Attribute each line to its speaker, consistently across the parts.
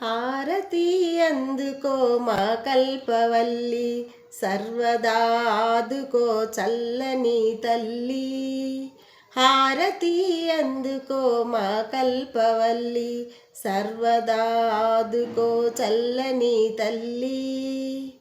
Speaker 1: హారతి అందుకో మా కల్పవల్లి, సర్వదా ఆదుకో చల్లని తల్లి. హారతి అందుకో మా కల్పవల్లి, సర్వదా ఆదుకో చల్లని తల్లి.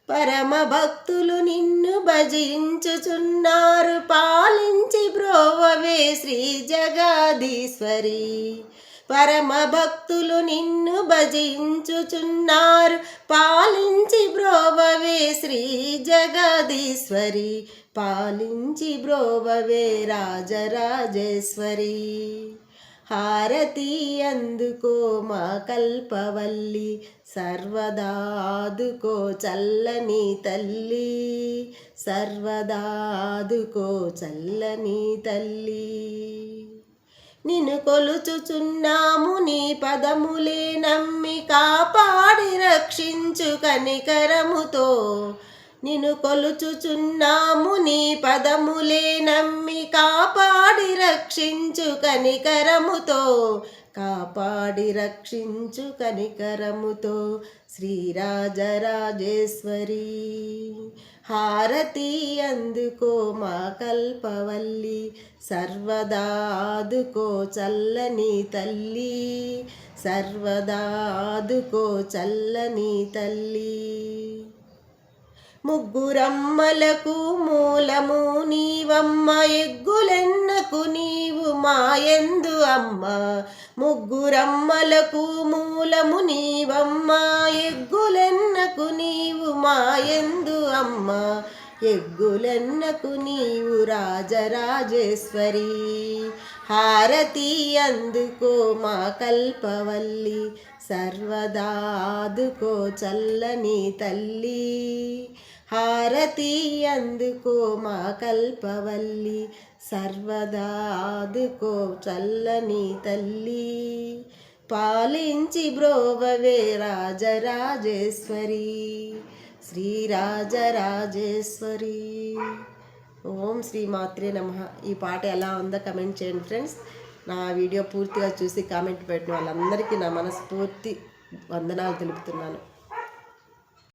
Speaker 1: పరమ భక్తులు నిన్ను భజించుచున్నారు, పాలించి బ్రోవవే శ్రీ జగదీశ్వరి. పరమ భక్తులు నిన్ను భజించుచున్నారు, పాలించి బ్రోవవే శ్రీ జగదీశ్వరి. పాలించి బ్రోవవే రాజరాజేశ్వరి. హారతి అందుకో మా కల్పవల్లి, సర్వదా ఆదుకో చల్లని తల్లి. సర్వదా ఆదుకో చల్లని తల్లి. నిన్ను కొలుచుచున్నాము, నీ పదములే నమ్మి కాపాడి రక్షించు కనికరముతో. నిన్ను కొలుచుచున్నాము, నీ పదములే నమ్మి కాపాడి రక్షించు కనికరముతో. కాపాడి రక్షించు కనికరముతో శ్రీరాజరాజేశ్వరి. హారతి అందుకో మా కల్పవల్లి, సర్వదా ఆదుకో చల్లని తల్లి. సర్వదా ఆదుకో చల్లని తల్లి. ముగ్గురమ్మలకు మూలము నీవమ్మ, ఎగ్గులెన్నకు నీవు మాయందు అమ్మ. ముగ్గురమ్మలకు మూలము నీవమ్మ, ఎగ్గులెన్నకు నీవు మాయందు అమ్మ. ఎగ్గులెన్నకు నీవు రాజరాజేశ్వరి. హారతి అందుకో మా కల్పవల్లి, సర్వదా ఆదుకో చల్లని తల్లి. హారతి అందుకో మా కల్పవల్లి, సర్వదా ఆదుకో చల్లని తల్లి. పాలించి బ్రోవవే రాజరాజేశ్వరి. శ్రీరాజరాజేశ్వరి. ఓం శ్రీ మాత్రే నమః. ఈ పాట ఎలా ఉందో కమెంట్ చేయండి ఫ్రెండ్స్. నా వీడియో పూర్తిగా చూసి కామెంట్ పెట్టిన వాళ్ళందరికీ నా మనస్ఫూర్తి వందనాలు తెలుపుతున్నాను.